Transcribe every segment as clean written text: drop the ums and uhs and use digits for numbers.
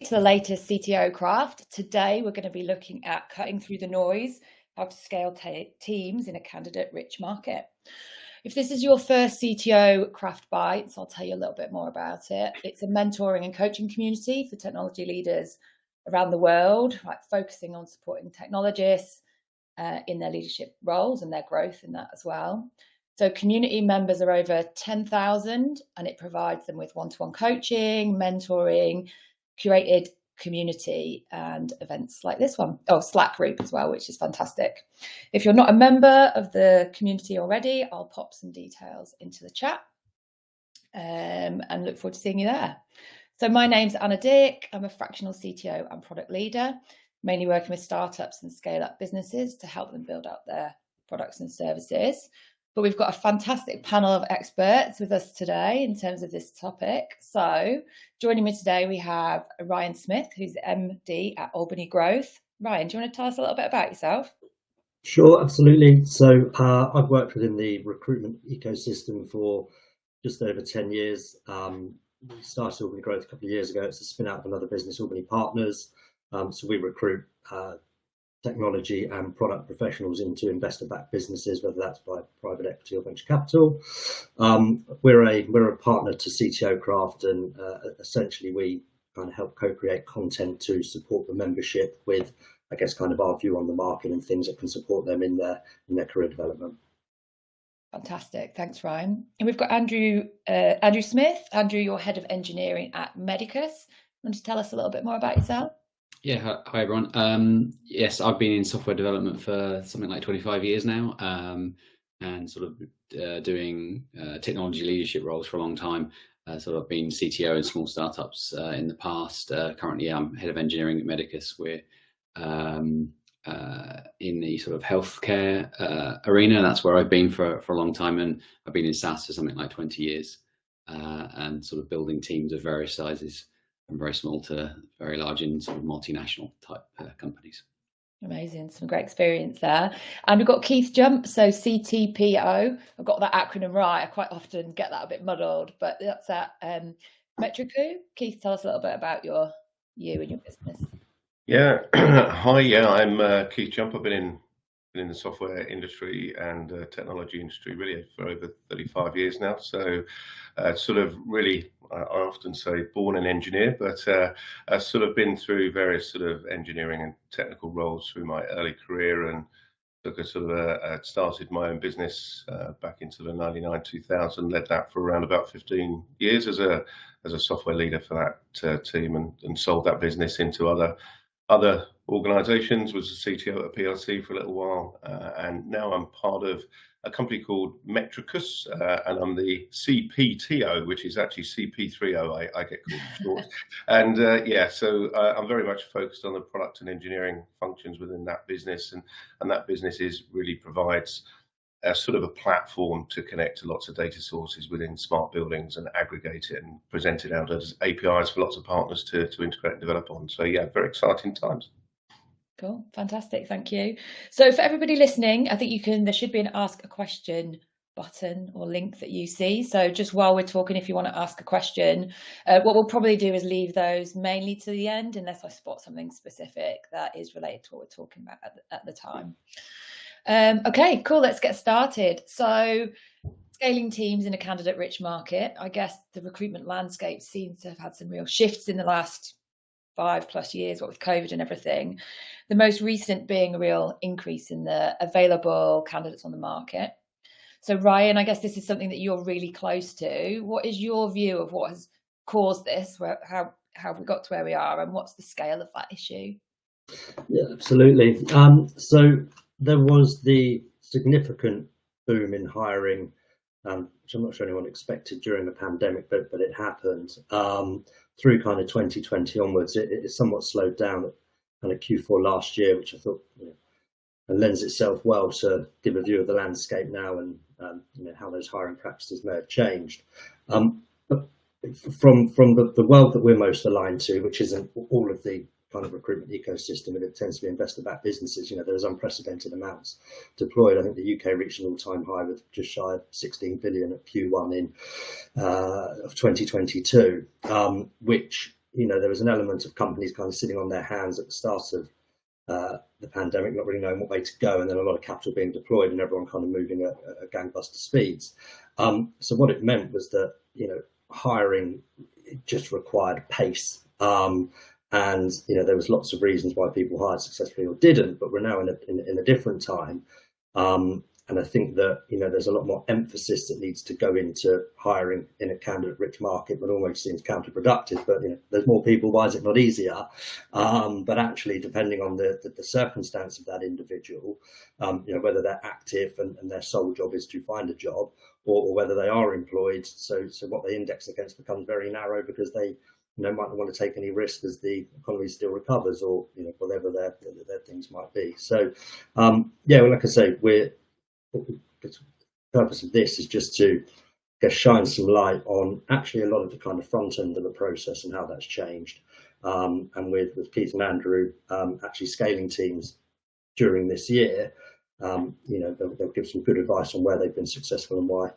To the latest CTO craft. Today we're going to be looking at cutting through the noise, how to scale teams in a candidate-rich market. If this is your first CTO craft Bytes, I'll tell you a little bit more about it. It's a mentoring and coaching community for technology leaders around the world, focusing on supporting technologists in their leadership roles and their growth in that as well. So community members are over 10,000, and it provides them with one-to-one coaching, mentoring, curated community and events like this one. Oh, Slack group as well, which is fantastic. If you're not a member of the community already, I'll pop some details into the chat and look forward to seeing you there. So my name's Anna Dick. I'm a fractional CTO and product leader, mainly working with startups and scale-up businesses to help them build out their products and services. But we've got a fantastic panel of experts with us today in terms of this topic. So joining me today, we have Ryan Smith, who's the MD at Albany Growth. Ryan, do you want to tell us a little bit about yourself? Sure, absolutely. So I've worked within the recruitment ecosystem for just over 10 years. We started Albany Growth a couple of years ago. It's a spin out of another business, Albany Partners. So we recruit technology and product professionals into investor-backed businesses, whether that's by private equity or venture capital. We're a partner to CTO Craft, and essentially we kind of help co-create content to support the membership with, I guess, kind of our view on the market and things that can support them in their career development. Fantastic, thanks, Ryan. And we've got Andrew Smith. Andrew, you're head of engineering at Medicus. Want to tell us a little bit more about yourself? Yeah, hi everyone. Yes, I've been in software development for something like 25 years now, and sort of doing technology leadership roles for a long time. Sort of been CTO in small startups in the past. Currently, I'm head of engineering at Medicus. We're in the sort of healthcare arena. That's where I've been for a long time, and I've been in SaaS for something like 20 years, and sort of building teams of various sizes, from very small to very large in sort of multinational type companies. Amazing, some great experience there. And we've got Keith Jump, so CTPO. I've got that acronym right. I quite often get that a bit muddled, but that's at Metrico. Keith, tell us a little bit about you and your business. Yeah, hi. Yeah, I'm Keith Jump. I've been in the software industry and technology industry really for over 35 years now. So sort of really, I often say born an engineer, but I've sort of been through various sort of engineering and technical roles through my early career, and took a sort of started my own business back in sort of 99, 2000, led that for around about 15 years as a software leader for that team, and sold that business into other organizations, was a CTO at a PLC for a little while, and now I'm part of a company called Metricus, and I'm the CPTO, which is actually CP30, I get called short. And yeah, so I'm very much focused on the product and engineering functions within that business, and that business really provides a sort of a platform to connect to lots of data sources within smart buildings and aggregate it and present it out as APIs for lots of partners to integrate and develop on. So yeah, very exciting times. Cool, fantastic, thank you. So for everybody listening, I think there should be an ask a question button or link that you see. So just while we're talking, if you want to ask a question, what we'll probably do is leave those mainly to the end, unless I spot something specific that is related to what we're talking about at the time. Okay, cool, let's get started. So scaling teams in a candidate-rich market. I guess the recruitment landscape seems to have had some real shifts in the last 5+ years, what with COVID and everything. The most recent being a real increase in the available candidates on the market. So Ryan, I guess this is something that you're really close to. What is your view of what has caused this? How have we got to where we are, and what's the scale of that issue? Yeah, absolutely. So there was the significant boom in hiring, which I'm not sure anyone expected during the pandemic, but it happened. Through kind of 2020 onwards, it somewhat slowed down at kind of Q4 last year, which I thought lends itself well to give a view of the landscape now and how those hiring practices may have changed. But from the world that we're most aligned to, which isn't all of the kind of recruitment ecosystem, and it tends to be investor-backed businesses, there's unprecedented amounts deployed. I think the UK reached an all-time high with just shy of 16 billion at Q1 of 2022, which there was an element of companies kind of sitting on their hands at the start of the pandemic, not really knowing what way to go, and then a lot of capital being deployed and everyone kind of moving at gangbuster speeds. So what it meant was that, hiring just required pace. And there was lots of reasons why people hired successfully or didn't, but we're now in a different time. And I think that, there's a lot more emphasis that needs to go into hiring in a candidate-rich market, but almost seems counterproductive. But, there's more people, why is it not easier? But actually, depending on the circumstance of that individual, whether they're active and their sole job is to find a job, or whether they are employed, so what they index against becomes very narrow because they might not want to take any risk as the economy still recovers, or whatever their things might be. So, like I say, the purpose of this is just to shine some light on actually a lot of the kind of front end of the process and how that's changed. And with Keith and Andrew actually scaling teams during this year, they'll give some good advice on where they've been successful and why.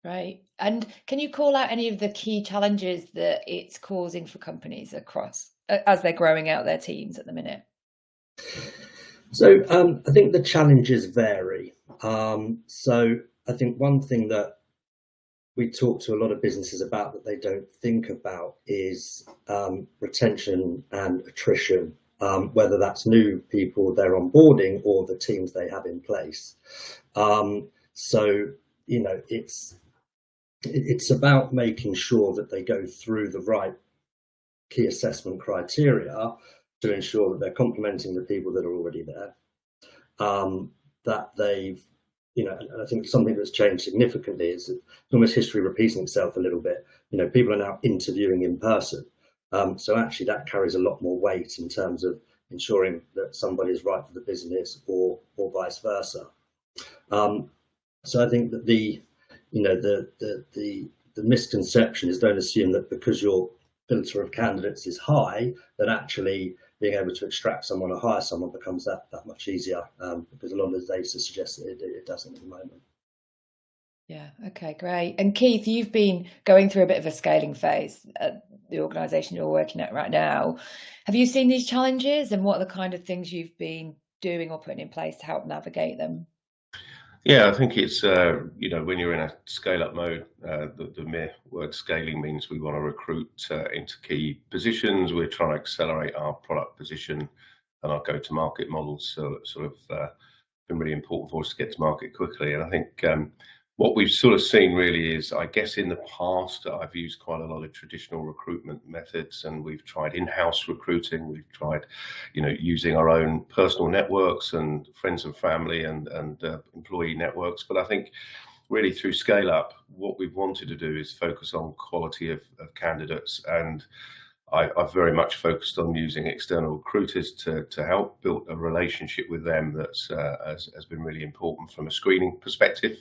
Right. And can you call out any of the key challenges that it's causing for companies across as they're growing out their teams at the minute? So I think the challenges vary. So I think one thing that we talk to a lot of businesses about that they don't think about is retention and attrition, whether that's new people they're onboarding or the teams they have in place. So, it's about making sure that they go through the right key assessment criteria to ensure that they're complementing the people that are already there, that they've, and I think something that's changed significantly is almost history repeating itself a little bit. People are now interviewing in person. So actually that carries a lot more weight in terms of ensuring that somebody is right for the business or vice versa. So I think that the misconception is, don't assume that because your filter of candidates is high, that actually being able to extract someone or hire someone becomes that much easier, because a lot of the data suggests that it doesn't at the moment. Yeah, okay, great. And Keith, you've been going through a bit of a scaling phase at the organisation you're working at right now. Have you seen these challenges, and what are the kind of things you've been doing or putting in place to help navigate them? Yeah, I think it's, when you're in a scale-up mode, the mere word scaling means we want to recruit into key positions. We're trying to accelerate our product position and our go-to-market models. So it's sort of been really important for us to get to market quickly. And I think what we've sort of seen really is, I guess in the past, I've used quite a lot of traditional recruitment methods, and we've tried in-house recruiting. We've tried, using our own personal networks and friends and family and employee networks. But I think really through Scale Up, what we've wanted to do is focus on quality of candidates. And I've very much focused on using external recruiters to help build a relationship with them that's has been really important from a screening perspective.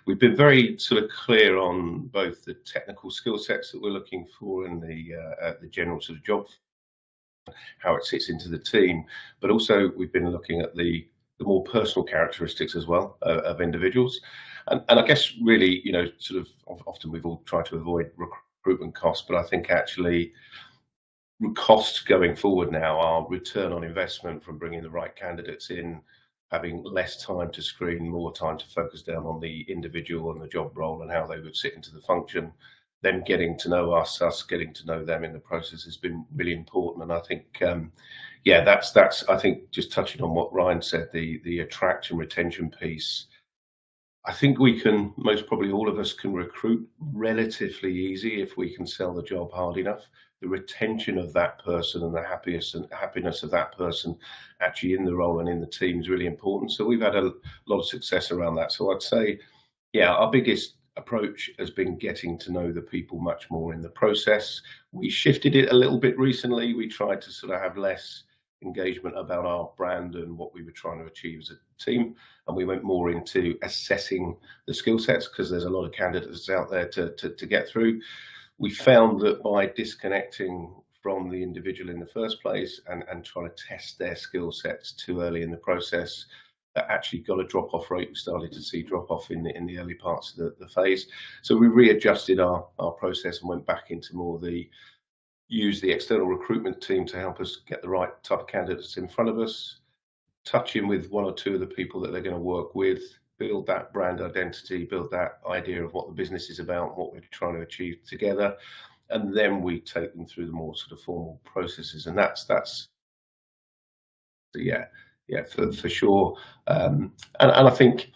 We've been very sort of clear on both the technical skill sets that we're looking for and the general sort of job, how it sits into the team, but also we've been looking at the more personal characteristics as well of individuals. And I guess really, sort of often we've all tried to avoid recruitment costs, but I think actually costs going forward now are return on investment from bringing the right candidates in, having less time to screen, more time to focus down on the individual and the job role and how they would sit into the function. Them getting to know us getting to know them in the process has been really important. And I think, that's I think just touching on what Ryan said, the attraction retention piece. I think we can, most probably all of us can recruit relatively easy if we can sell the job hard enough. The retention of that person and the happiness of that person actually in the role and in the team is really important. So we've had a lot of success around that. So I'd say, our biggest approach has been getting to know the people much more in the process. We shifted it a little bit recently. We tried to sort of have less engagement about our brand and what we were trying to achieve as a team, and we went more into assessing the skill sets because there's a lot of candidates out there to get through. We found that by disconnecting from the individual in the first place and trying to test their skill sets too early in the process, that actually got a drop-off rate. We started to see drop-off in the early parts of the phase. So we readjusted our process and went back into more the use the external recruitment team to help us get the right type of candidates in front of us, touch in with one or two of the people that they're going to work with, build that brand identity, build that idea of what the business is about, what we're trying to achieve together, and then we take them through the more sort of formal processes. And that's for sure. And I think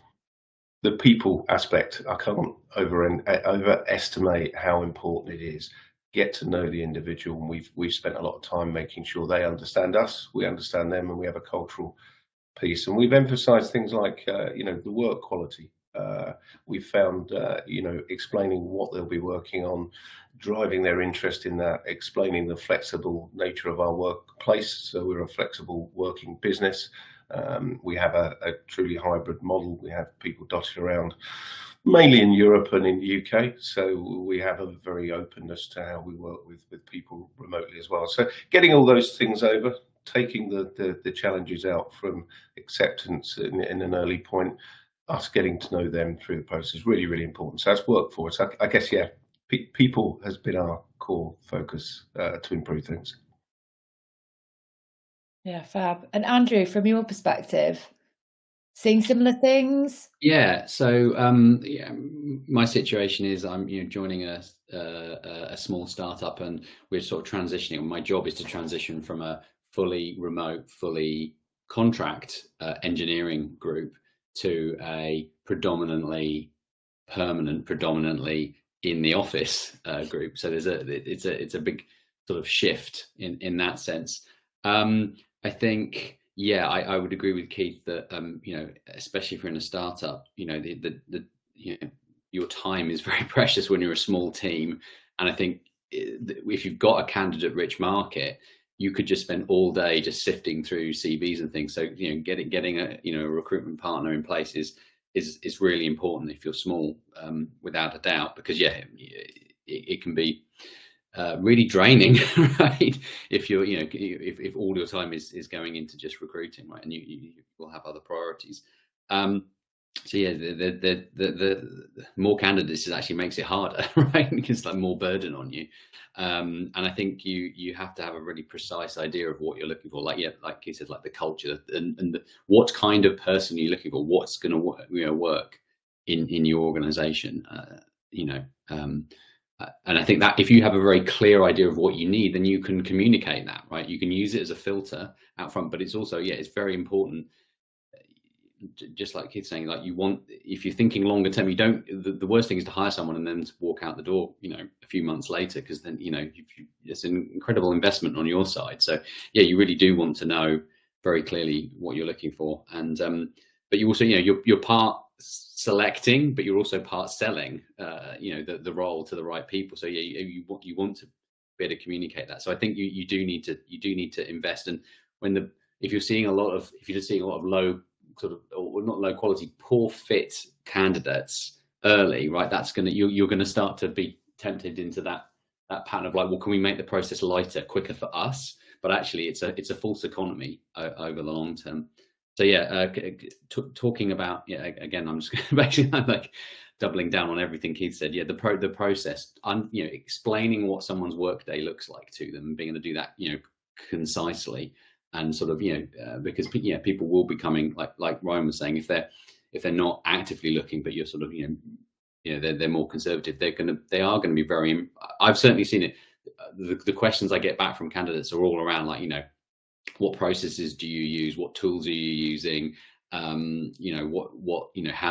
the people aspect, I can't overestimate how important it is. Get to know the individual, and we've spent a lot of time making sure they understand us, we understand them, and we have a cultural piece. And we've emphasised things like the work quality. We've found explaining what they'll be working on, driving their interest in that, explaining the flexible nature of our workplace. So we're a flexible working business. We have a truly hybrid model. We have people dotted around, mainly in Europe and in the UK. So we have a very openness to how we work with people remotely as well. So getting all those things over, taking the challenges out from acceptance in an early point, us getting to know them through the process is really, really important. So that's work for us. I guess, people has been our core focus to improve things. Yeah, fab. And Andrew, from your perspective, seeing similar things? Yeah. So my situation is I'm joining a small startup, and we're sort of transitioning. My job is to transition from a fully remote, fully contract engineering group to a predominantly permanent, predominantly in the office group. So it's a big sort of shift in that sense. I think, I would agree with Keith that especially if you're in a startup, your time is very precious when you're a small team. And I think if you've got a candidate-rich market, you could just spend all day just sifting through CVs and things. So getting a recruitment partner in place is really important if you're small, without a doubt, because it can be really draining, right? If you're if all your time is going into just recruiting, right, and you will have other priorities. So the more candidates actually makes it harder, right? Because like more burden on you. And I think you have to have a really precise idea of what you're looking for. Like you said, like the culture and what kind of person you're looking for, what's going to work in your organization. And I think that if you have a very clear idea of what you need, then you can communicate that, right? You can use it as a filter out front, but it's also, it's very important. Just like Keith's saying, like if you're thinking longer term, you don't, the worst thing is to hire someone and then to walk out the door, a few months later, because then, it's an incredible investment on your side. So you really do want to know very clearly what you're looking for. And, but you also, you're part selecting, but you're also part selling, the role to the right people. So you want to be able to communicate that. So I think you do need to invest. And if you're seeing a lot of low sort of, or not low quality, poor fit candidates early, right, you're going to start to be tempted into that pattern of like, well, can we make the process lighter, quicker for us? But actually it's a false economy over the long term. So talking about, again, I'm just basically like doubling down on everything Keith said. The process, explaining what someone's workday looks like to them and being able to do that, concisely, and sort of, because people will be coming, like Ryan was saying, if they're not actively looking, but you're sort of, they're more conservative, they are going to be very. I've certainly seen it. The questions I get back from candidates are all around like, what processes do you use? What tools are you using? How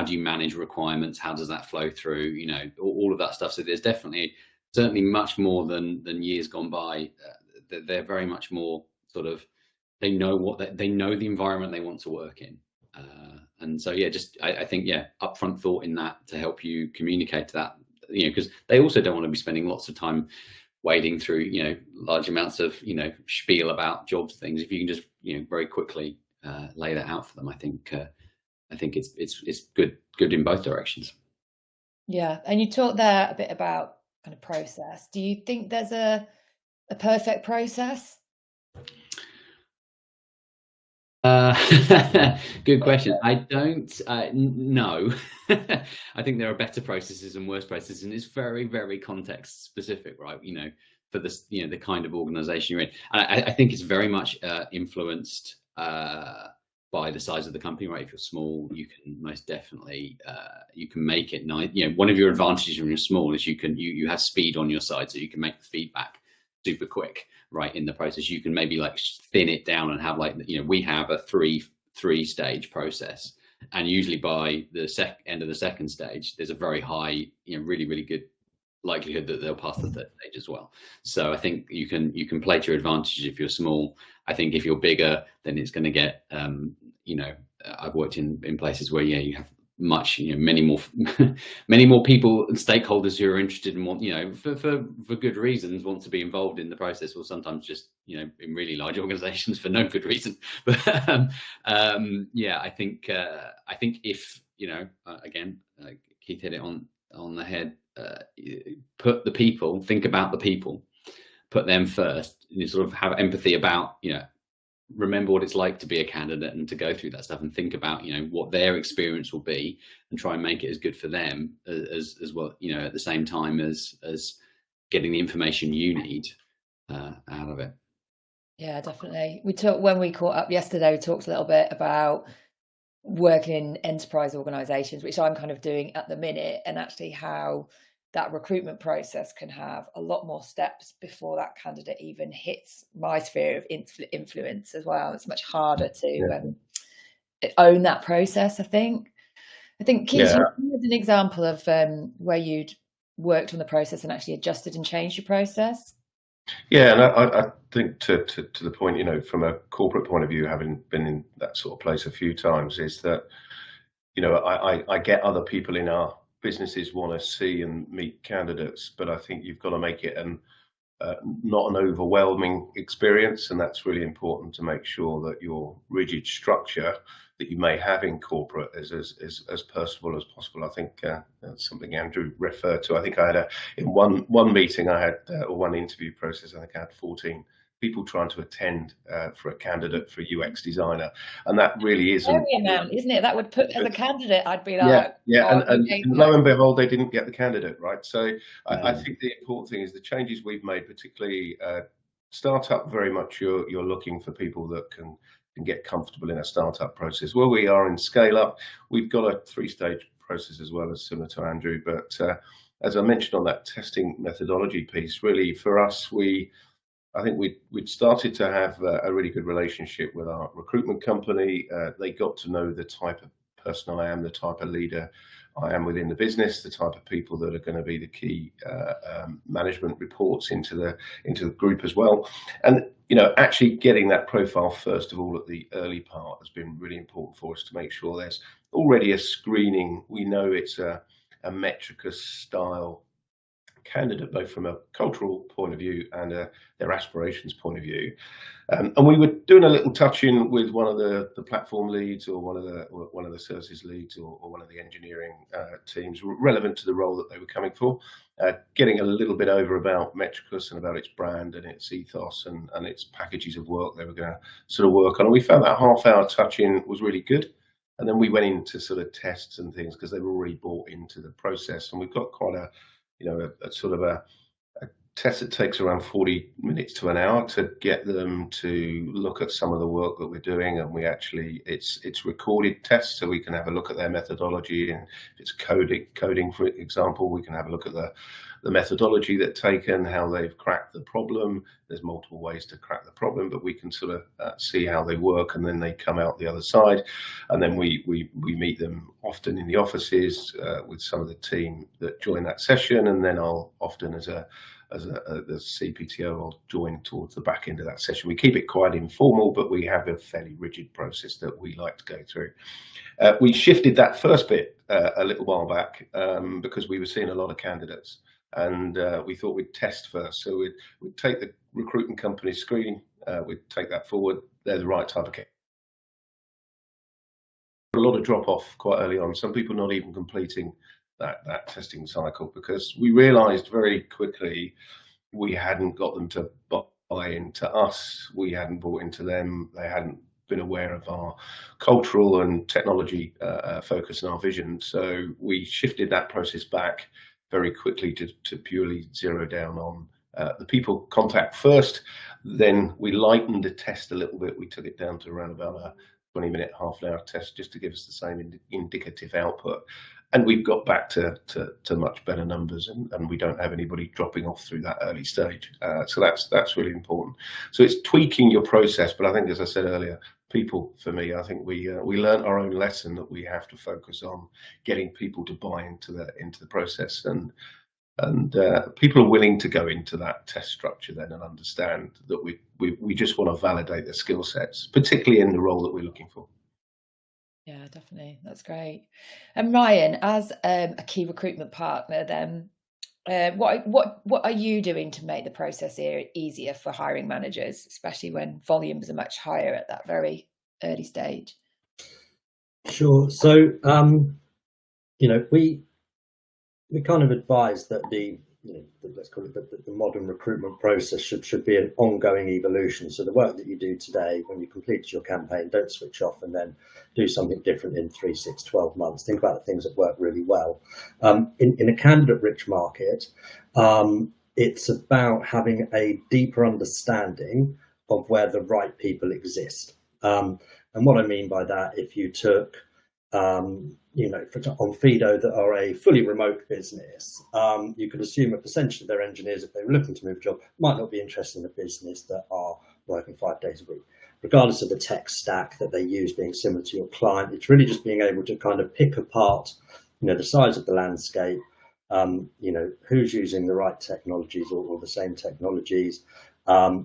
do you manage requirements? How does that flow through? All of that stuff. So there's certainly much more than years gone by. They're very much more sort of, they know the environment they want to work in. And so, I think, upfront thought in that to help you communicate that, because they also don't want to be spending lots of time wading through, large amounts of, spiel about jobs, things. If you can just, very quickly lay that out for them, I think it's good in both directions. Yeah. And you talked there a bit about kind of process. Do you think there's a perfect process? Good question. I don't know. I think there are better processes and worse processes, and it's very, very context specific, right? for this, you know, the kind of organization you're in. And I think it's very much influenced by the size of the company, right? If you're small, you can most definitely you can make it nice. You know, one of your advantages when you're small is you have speed on your side, so you can make the feedback super quick, right, in the process. You can maybe like thin it down and have, like, you know, we have a three stage process, and usually by the end of the second stage, there's a very high, you know, really good likelihood that they'll pass the third stage as well. So I think you can play to your advantage if you're small. I think if you're bigger, then it's going to get you know, I've worked in places where, yeah, you have much, you know, many more people and stakeholders who are interested and want, you know, for good reasons, want to be involved in the process, or sometimes just, you know, in really large organizations for no good reason. But yeah, I think if, you know, again, Keith hit it on the head, put the people, think about the people, put them first, and you sort of have empathy about, you know, remember what it's like to be a candidate and to go through that stuff, and think about, you know, what their experience will be, and try and make it as good for them as well, you know, at the same time as getting the information you need out of it. Yeah, definitely. When we caught up yesterday, we talked a little bit about working in enterprise organizations, which I'm kind of doing at the minute, and actually how that recruitment process can have a lot more steps before that candidate even hits my sphere of influence as well. It's much harder to own that process, I think. Keith, you had an example of where you'd worked on the process and actually adjusted and changed your process. Yeah, and I think to the point, you know, from a corporate point of view, having been in that sort of place a few times, is that, you know, I get other people in our businesses want to see and meet candidates, but I think you've got to make it not an overwhelming experience, and that's really important to make sure that your rigid structure that you may have in corporate is as personable as possible. I think that's something Andrew referred to. I think I had in one meeting I had, or one interview process, I think I had 14 people trying to attend for a candidate for a UX designer, and that really isn't very amount, isn't it? That would put, as a candidate, I'd be like, and lo and behold, they didn't get the candidate, right? So I think the important thing is the changes we've made, particularly startup. Very much you're looking for people that can get comfortable in a startup process. Where we are in scale up, we've got a 3-stage process as well, as similar to Andrew. But as I mentioned on that testing methodology piece, really for us, I think we'd started to have a really good relationship with our recruitment company. They got to know the type of person I am, the type of leader I am within the business, the type of people that are going to be the key management reports into the group as well. And, you know, actually getting that profile first of all at the early part has been really important for us to make sure there's already a screening. We know it's a Metricus style candidate, both from a cultural point of view and their aspirations point of view. And we were doing a little touch-in with one of the platform leads, or one of the services leads, or one of the engineering teams relevant to the role that they were coming for, getting a little bit over about Metricus and about its brand and its ethos and its packages of work they were going to sort of work on. And we found that half-hour touch-in was really good. And then we went into sort of tests and things because they were already bought into the process. And we've got quite a sort of a test that takes around 40 minutes to an hour to get them to look at some of the work that we're doing. And we actually, it's recorded tests, so we can have a look at their methodology. And if it's coding, for example, we can have a look at the methodology that's taken, how they've cracked the problem. There's multiple ways to crack the problem, but we can sort of see how they work, and then they come out the other side. And then we meet them often in the offices with some of the team that join that session, and then I'll often as the CPTO, I'll join towards the back end of that session. We keep it quite informal, but we have a fairly rigid process that we like to go through. We shifted that first bit a little while back because we were seeing a lot of candidates, and we thought we'd test first. So we'd take the recruitment company screening, we'd take that forward. They're the right type of candidate. A lot of drop off quite early on. Some people not even completing that testing cycle, because we realized very quickly we hadn't got them to buy into us. We hadn't bought into them. They hadn't been aware of our cultural and technology focus and our vision. So we shifted that process back very quickly to purely zero down on the people contact first. Then we lightened the test a little bit. We took it down to around about a 20-minute, half-an-hour test, just to give us the same indicative output. And we've got back to much better numbers, and we don't have anybody dropping off through that early stage. So that's really important. So it's tweaking your process, but I think, as I said earlier, people, for me, I think we learned our own lesson that we have to focus on getting people to buy into the process, and people are willing to go into that test structure then and understand that we just want to validate their skill sets, particularly in the role that we're looking for. Yeah, definitely. That's great. And Ryan, as a key recruitment partner, then what are you doing to make the process easier for hiring managers, especially when volumes are much higher at that very early stage? Sure. So we kind of advise that let's call it the modern recruitment process should be an ongoing evolution. So the work that you do today, when you complete your campaign, don't switch off and then do something different in 3, 6, 12 months. Think about the things that work really well. In a candidate-rich market, it's about having a deeper understanding of where the right people exist. And what I mean by that, if you took for example, on Fido, that are a fully remote business, you could assume a percentage of their engineers, if they were looking to move job, might not be interested in a business that are working 5 days a week, regardless of the tech stack that they use being similar to your client. It's really just being able to kind of pick apart, the size of the landscape, who's using the right technologies or the same technologies, are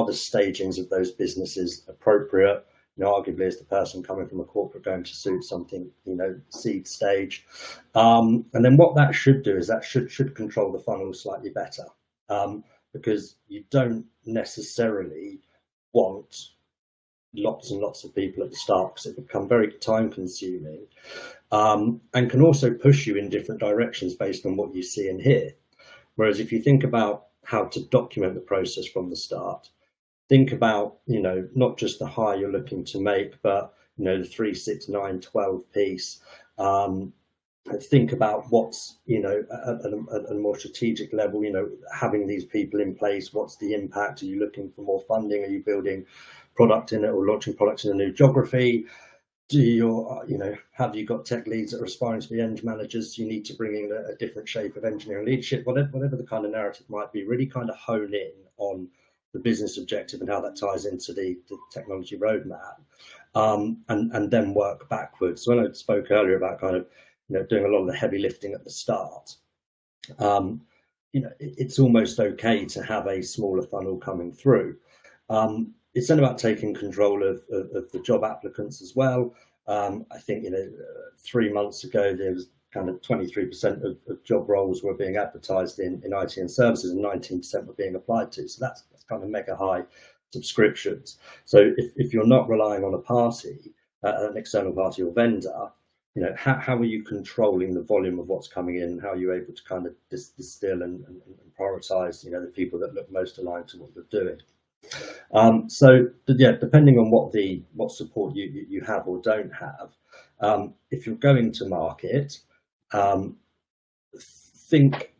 the stagings of those businesses appropriate? Arguably, is the person coming from a corporate going to suit something, seed stage? And then what that should do is that should control the funnel slightly better, because you don't necessarily want lots and lots of people at the start, because it can become very time consuming, and can also push you in different directions based on what you see and hear. Whereas if you think about how to document the process from the start, think about, not just the hire you're looking to make, but, the 3, 6, 9, 12 piece. Think about what's, at a more strategic level, having these people in place. What's the impact? Are you looking for more funding? Are you building product in it or launching products in a new geography? Have you got tech leads that are aspiring to be eng managers? You need to bring in a different shape of engineering leadership, whatever the kind of narrative might be. Really kind of hone in on the business objective and how that ties into the technology roadmap, and then work backwards. So when I spoke earlier about kind of doing a lot of the heavy lifting at the start, it's almost okay to have a smaller funnel coming through. It's then about taking control of the job applicants as well. I think 3 months ago there was kind of 23% of job roles were being advertised in IT and services, and 19% were being applied to. So that's kind of mega high subscriptions. So if you're not relying on a party, an external party or vendor, how are you controlling the volume of what's coming in? How are you able to kind of distill and prioritize, the people that look most aligned to what you're doing? Depending on what support you have or don't have, if you're going to market, think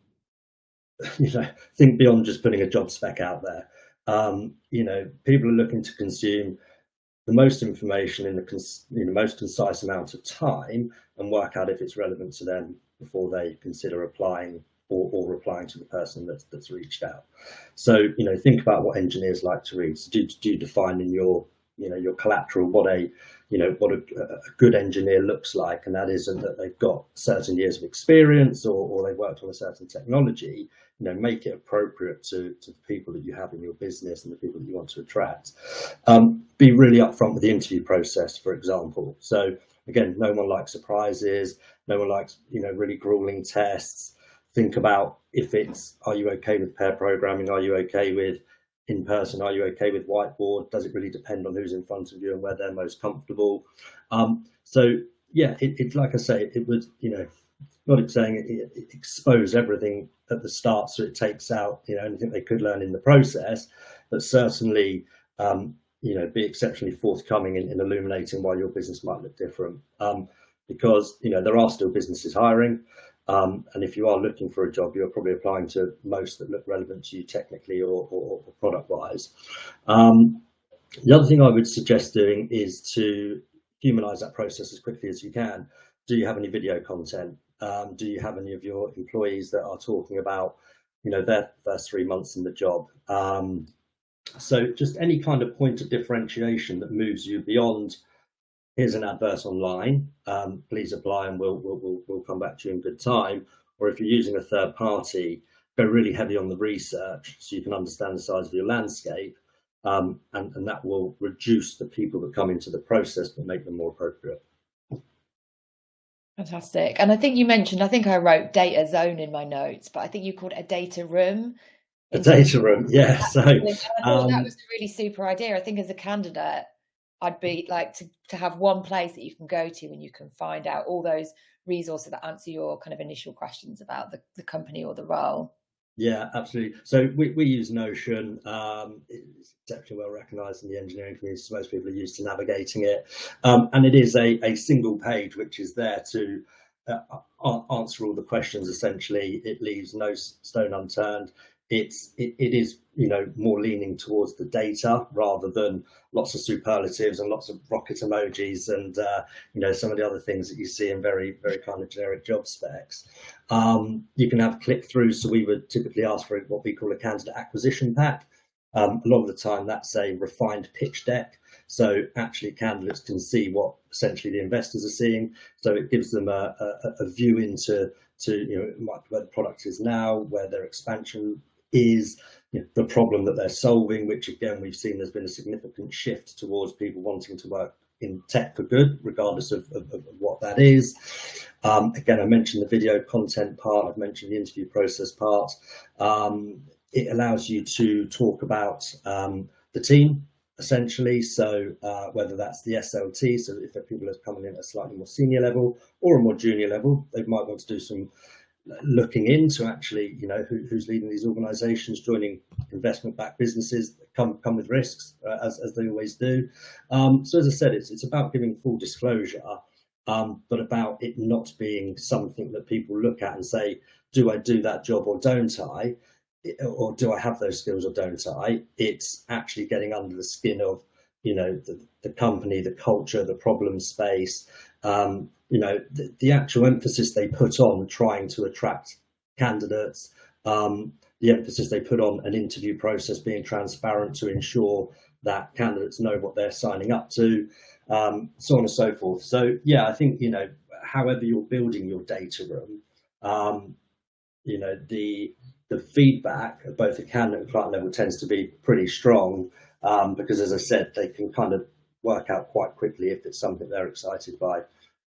beyond just putting a job spec out there. People are looking to consume the most information in the most concise amount of time, and work out if it's relevant to them before they consider applying or replying to the person that's reached out. So think about what engineers like to read. So do you define in your collateral what a good engineer looks like, and that isn't that they've got certain years of experience or they've worked on a certain technology. Make it appropriate to the people that you have in your business and the people that you want to attract. Be really upfront with the interview process, for example. So again, no one likes surprises. No one likes really grueling tests. Think about are you okay with pair programming? Are you okay with in person? Are you okay with whiteboard? Does it really depend on who's in front of you and where they're most comfortable? It's like I say, it would, not saying it expose everything at the start, so it takes out, anything they could learn in the process, but certainly, be exceptionally forthcoming in illuminating why your business might look different. Because, there are still businesses hiring. And if you are looking for a job, you're probably applying to most that look relevant to you technically or product-wise. The other thing I would suggest doing is to humanize that process as quickly as you can. Do you have any video content? Do you have any of your employees that are talking about, their first 3 months in the job? So just any kind of point of differentiation that moves you beyond, here's an advert online, please apply and we'll come back to you in good time. Or if you're using a third party, go really heavy on the research so you can understand the size of your landscape, and that will reduce the people that come into the process but make them more appropriate. Fantastic. And I think you mentioned, I think I wrote data zone in my notes, but I think you called it a data room. A data room, yeah. So I thought that was a really super idea. I think as a candidate, I'd be like to have one place that you can go to and you can find out all those resources that answer your kind of initial questions about the company or the role. Yeah, absolutely. So we use Notion. It's exceptionally well recognised in the engineering community, so most people are used to navigating it. And it is a single page which is there to answer all the questions, essentially. It leaves no stone unturned. It is, more leaning towards the data rather than lots of superlatives and lots of rocket emojis and, some of the other things that you see in very, very kind of generic job specs. You can have click-throughs. So we would typically ask for what we call a candidate acquisition pack. A lot of the time that's a refined pitch deck. So actually candidates can see what essentially the investors are seeing. So it gives them a view into where the product is now, where their expansion is, the problem that they're solving, which again, we've seen there's been a significant shift towards people wanting to work in tech for good, regardless of what that is. Again, I mentioned the video content part, I've mentioned the interview process part. It allows you to talk about the team, essentially. So whether that's the SLT, so if people are coming in at a slightly more senior level or a more junior level, they might want to do some looking into actually, who's leading these organizations, joining investment-backed businesses that come with risks, as they always do. So as I said, it's about giving full disclosure, but about it not being something that people look at and say, do I do that job or don't I? Or do I have those skills or don't I? It's actually getting under the skin of, the company, the culture, the problem space, the actual emphasis they put on trying to attract candidates, the emphasis they put on an interview process being transparent to ensure that candidates know what they're signing up to, so on and so forth. So, yeah, I think, however you're building your data room, the feedback at both the candidate and client level tends to be pretty strong, because, as I said, they can kind of work out quite quickly if it's something they're excited by.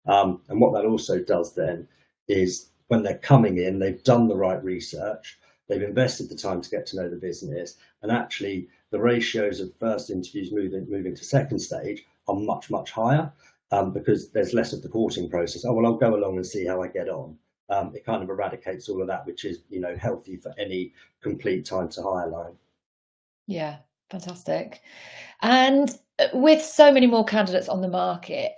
And what that also does then is when they're coming in, they've done the right research, they've invested the time to get to know the business, and actually the ratios of first interviews moving to second stage are much, much higher, because there's less of the courting process. Oh, well, I'll go along and see how I get on. It kind of eradicates all of that, which is, healthy for any complete time to hire line. Yeah, fantastic. And with so many more candidates on the market,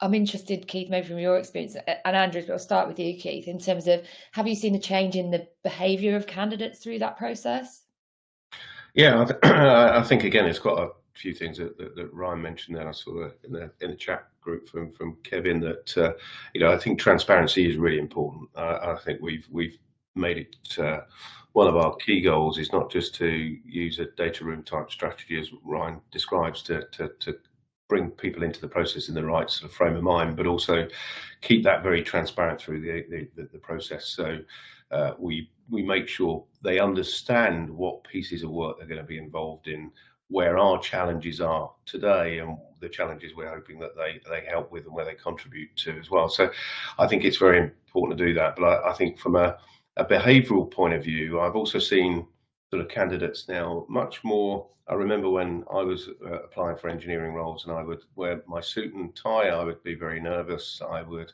I'm interested, Keith, maybe from your experience, and Andrew, but I'll start with you, Keith, in terms of, have you seen a change in the behaviour of candidates through that process? Yeah, I think, again, it's got a few things that Ryan mentioned there. I saw in the chat group from Kevin that, I think transparency is really important. I think we've made it one of our key goals is not just to use a data room type strategy, as Ryan describes, to bring people into the process in the right sort of frame of mind, but also keep that very transparent through the process. So we make sure they understand what pieces of work they're going to be involved in, where our challenges are today, and the challenges we're hoping that they help with and where they contribute to as well. So I think it's very important to do that. But I think from a behavioural point of view, I've also seen sort of candidates now much more. I remember when I was applying for engineering roles, and I would wear my suit and tie, I would be very nervous. I would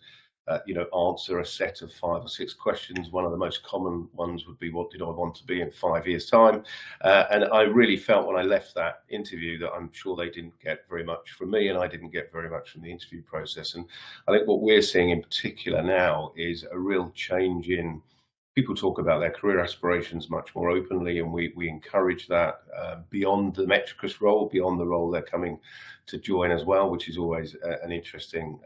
answer a set of 5 or 6 questions. One of the most common ones would be, what did I want to be in 5 years' time? And I really felt when I left that interview that I'm sure they didn't get very much from me, and I didn't get very much from the interview process. And I think what we're seeing in particular now is a real change in people talk about their career aspirations much more openly, and we encourage that beyond the metricus role, beyond the role they're coming to join as well, which is always an interesting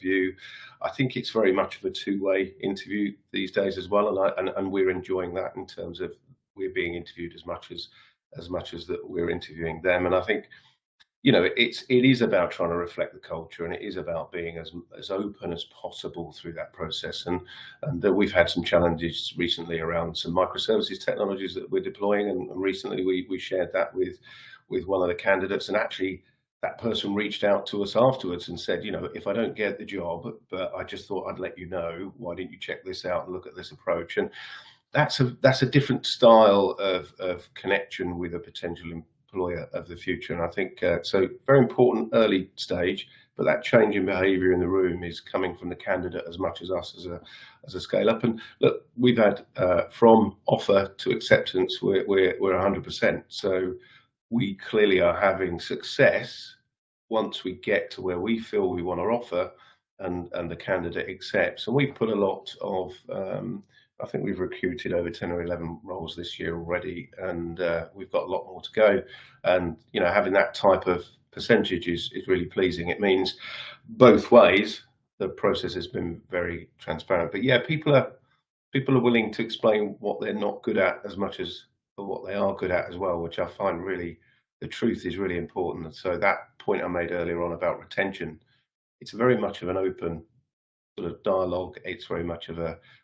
view. I think it's very much of a two-way interview these days as well, and we're enjoying that in terms of we're being interviewed as much as that we're interviewing them. And I think, it is about trying to reflect the culture, and it is about being as open as possible through that process. And that we've had some challenges recently around some microservices technologies that we're deploying, and recently we shared that with one of the candidates, and actually that person reached out to us afterwards and said, if I don't get the job, but I just thought I'd let you know, why didn't you check this out and look at this approach? And that's a different style of connection with a potential employer of the future. And I think so very important early stage, but that change in behavior in the room is coming from the candidate as much as us as a scale up. And look, we've had from offer to acceptance, we're 100%. So we clearly are having success once we get to where we feel we want to offer, and the candidate accepts. And we've put a lot of I think we've recruited over 10 or 11 roles this year already, and we've got a lot more to go. And having that type of percentage is really pleasing. It means both ways the process has been very transparent. But yeah, people are willing to explain what they're not good at as much as what they are good at as well, which I find really, the truth is really important. And so that point I made earlier on about retention, it's very much of an open sort of dialogue. It's very much of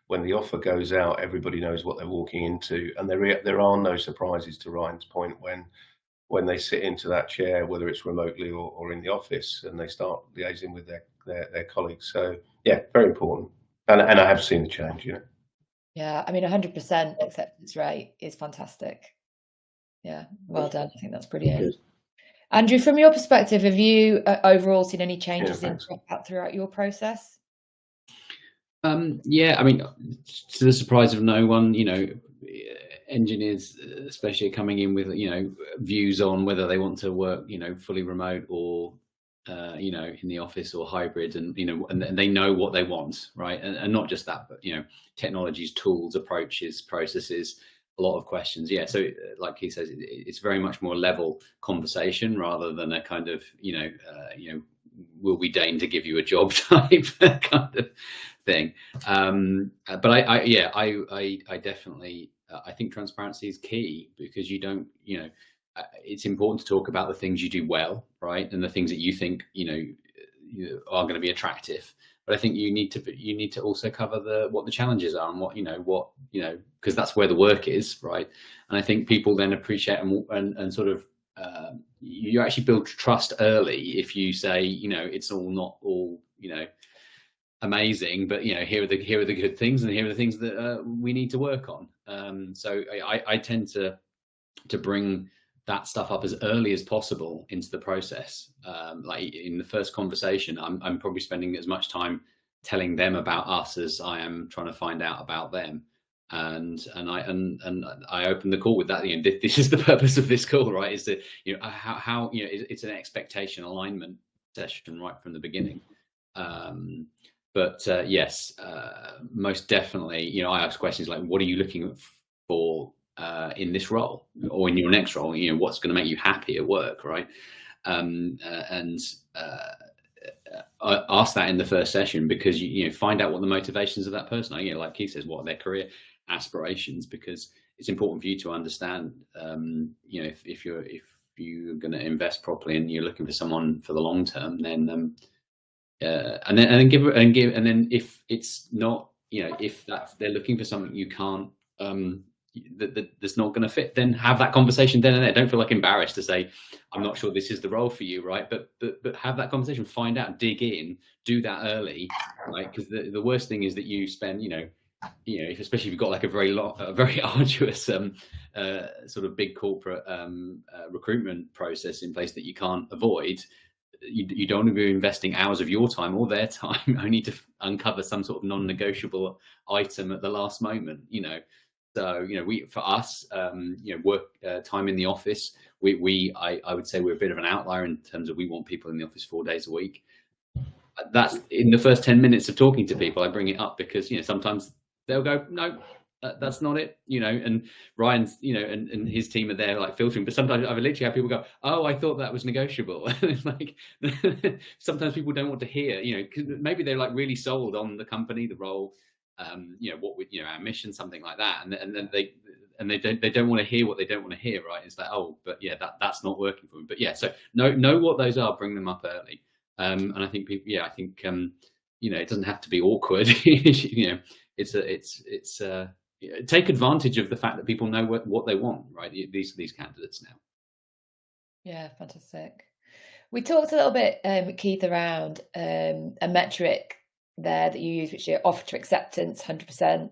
when the offer goes out, everybody knows what they're walking into, and there are no surprises, to Ryan's point, when they sit into that chair, whether it's remotely or in the office, and they start liaising with their colleagues. So yeah, very important, and I have seen the change. Yeah, I mean, 100% acceptance rate is fantastic. Yeah, well done. I think that's brilliant. Good. Andrew, from your perspective, have you overall seen any changes in dropout throughout your process? Yeah, I mean, to the surprise of no one, engineers especially are coming in with, views on whether they want to work, fully remote or, in the office or hybrid, and, and they know what they want, right? And not just that, but, technologies, tools, approaches, processes, a lot of questions. Yeah. So like he says, it's very much more level conversation rather than a kind of, will we deign to give you a job type kind of thing. But I definitely, I think transparency is key, because you don't, it's important to talk about the things you do well, right? And the things that you think, are going to be attractive. But I think you need to also cover what the challenges are and what because that's where the work is, right? And I think people then appreciate and sort of you actually build trust early if you say, it's not all amazing, but here are the good things, and here are the things that we need to work on. So I tend to bring that stuff up as early as possible into the process. Like in the first conversation, I'm probably spending as much time telling them about us as I am trying to find out about them. And I open the call with that. This is the purpose of this call, right? Is that how it's an expectation alignment session right from the beginning. But yes, most definitely. I ask questions like, "What are you looking for in this role or in your next role? What's going to make you happy at work, right?" I ask that in the first session, because you find out what the motivations of that person are. Like Keith says, what are their career aspirations? Because it's important for you to understand. If you're going to invest properly and you're looking for someone for the long term, then and then if it's not, if they're looking for something you can't. That's not going to fit, then have that conversation then and there. Don't feel like embarrassed to say, I'm not sure this is the role for you, right? But have that conversation, find out, dig in, do that early, right? Because the worst thing is that you spend, especially if you've got like a very arduous sort of big corporate recruitment process in place that you can't avoid. you don't want to be investing hours of your time or their time only to uncover some sort of non-negotiable item at the last moment, you know. So, you know, for us, you know, work time in the office, I would say we're a bit of an outlier in terms of we want people in the office 4 days a week. That's in the first 10 minutes of talking to people, I bring it up because, you know, sometimes they'll go, no, that's not it, you know, and Ryan's, you know, and his team are there like filtering, but sometimes I've literally had people go, oh, I thought that was negotiable. It's like, sometimes people don't want to hear, you know, 'cause maybe they're like really sold on the company, the role, you know, what we, you know, our mission, something like that. And then they don't want to hear what they don't want to hear. Right. It's like, oh, but yeah, that's not working for them. But yeah, so know what those are, bring them up early. And I think people, yeah, I think, you know, it doesn't have to be awkward. You know, it's take advantage of the fact that people know what they want, right? These candidates now. Yeah, fantastic. We talked a little bit, Keith, around a metric there that you use, which is offer to acceptance, 100%.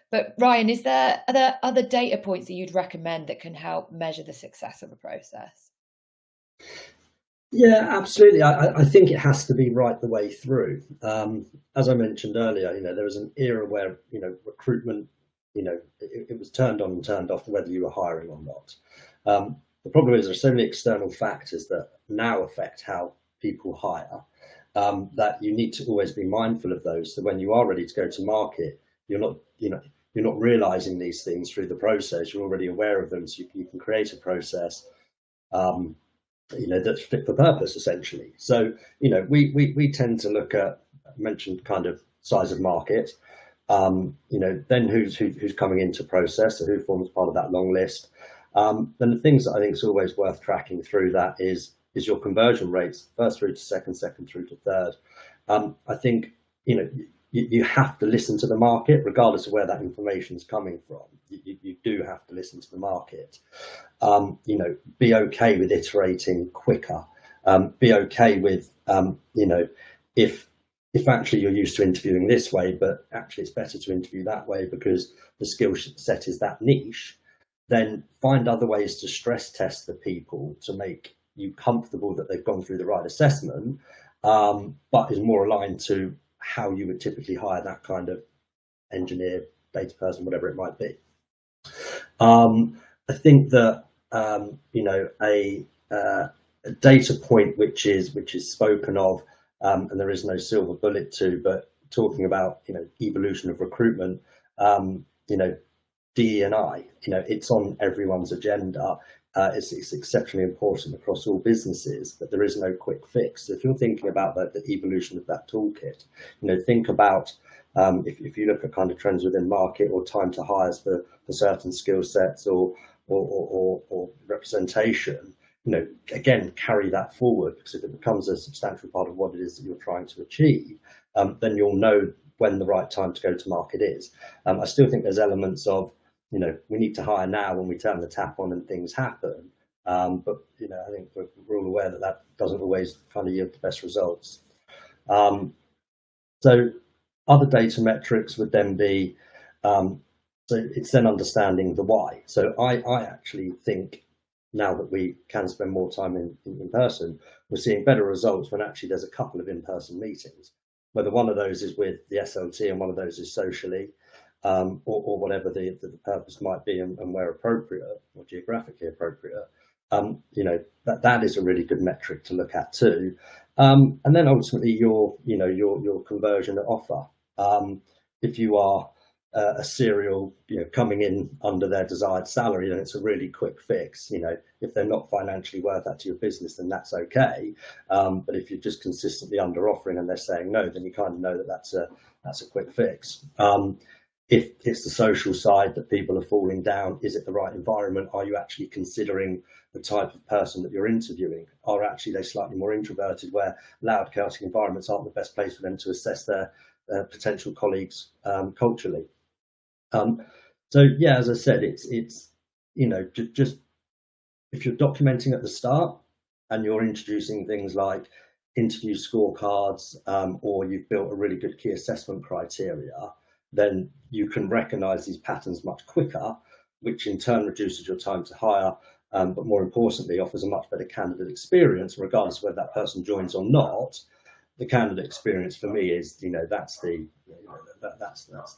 But Ryan, are there other data points that you'd recommend that can help measure the success of a process? Yeah, absolutely. I think it has to be right the way through. As I mentioned earlier, you know, there was an era where, you know, recruitment, you know, it was turned on and turned off whether you were hiring or not. The problem is there's so many external factors that now affect how people hire, that you need to always be mindful of those. So when you are ready to go to market, you're not realizing these things through the process. You're already aware of them, so you can create a process, you know, that's fit for purpose, essentially. So, you know, we tend to look at, mentioned kind of size of market, you know, then who's coming into process, so who forms part of that long list. Then the things that I think is always worth tracking through that is your conversion rates, first through to second through to third. I think, you know, you have to listen to the market regardless of where that information is coming from. You do have to listen to the market. You know, be okay with iterating quicker. Be okay with, you know, if actually you're used to interviewing this way, but actually it's better to interview that way because the skill set is that niche, then find other ways to stress test the people to make you comfortable that they've gone through the right assessment, but is more aligned to how you would typically hire that kind of engineer, data person, whatever it might be. I think that, you know, a data point which is spoken of, and there is no silver bullet to, but talking about, you know, evolution of recruitment, you know, DE&I, you know, it's on everyone's agenda. It's exceptionally important across all businesses, but there is no quick fix. So if you're thinking about the evolution of that toolkit, you know, think about if you look at kind of trends within market or time to hires for certain skill sets or representation, you know, again, carry that forward, because if it becomes a substantial part of what it is that you're trying to achieve, then you'll know when the right time to go to market is. I still think there's elements of, you know, we need to hire now when we turn the tap on and things happen. But, you know, I think we're all aware that doesn't always kind of yield the best results. So other data metrics would then be, so it's then understanding the why. So I actually think now that we can spend more time in person, we're seeing better results when actually there's a couple of in-person meetings, whether one of those is with the SLT and one of those is socially, or whatever the purpose might be and where appropriate or geographically appropriate. You know, that is a really good metric to look at too. And then ultimately your conversion at offer. If you are a serial, you know, coming in under their desired salary, then it's a really quick fix. You know, if they're not financially worth that to your business, then that's okay. But if you're just consistently under offering and they're saying no, then you kind of know that that's a quick fix. If it's the social side that people are falling down, is it the right environment? Are you actually considering the type of person that you're interviewing? Are actually they slightly more introverted, where loud, chaotic environments aren't the best place for them to assess their potential colleagues culturally? So yeah, as I said, it's you know, just if you're documenting at the start and you're introducing things like interview scorecards, or you've built a really good key assessment criteria, then you can recognize these patterns much quicker, which in turn reduces your time to hire, but more importantly offers a much better candidate experience, regardless of whether that person joins or not. The candidate experience for me is, that's the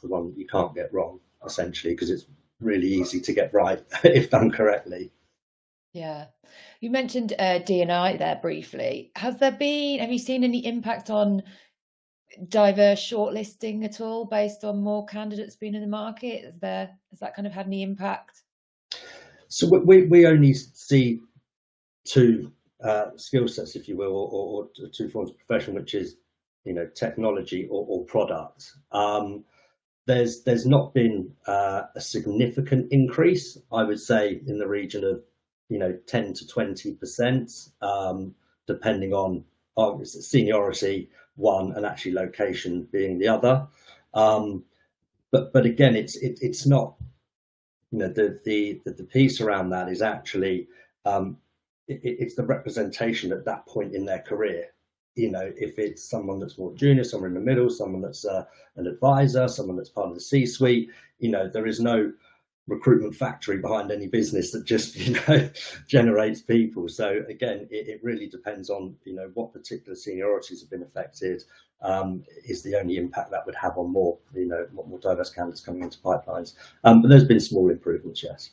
one that you can't get wrong, essentially, because it's really easy to get right if done correctly. Yeah, you mentioned D&I there briefly. Have you seen any impact on diverse shortlisting at all based on more candidates being in the market? Has that kind of had any impact? So we only see two skill sets, if you will, or two forms of profession, which is technology or product. There's not been a significant increase, I would say, in the region of 10 to 20%, depending on seniority one and actually location being the other. But again, it's not, the piece around that is actually it's the representation at that point in their career. If it's someone that's more junior, someone in the middle, someone that's an advisor, someone that's part of the C-suite, there is no recruitment factory behind any business that just generates people. So again, it really depends on what particular seniorities have been affected, is the only impact that would have on more diverse candidates coming into pipelines. But there's been small improvements, yes.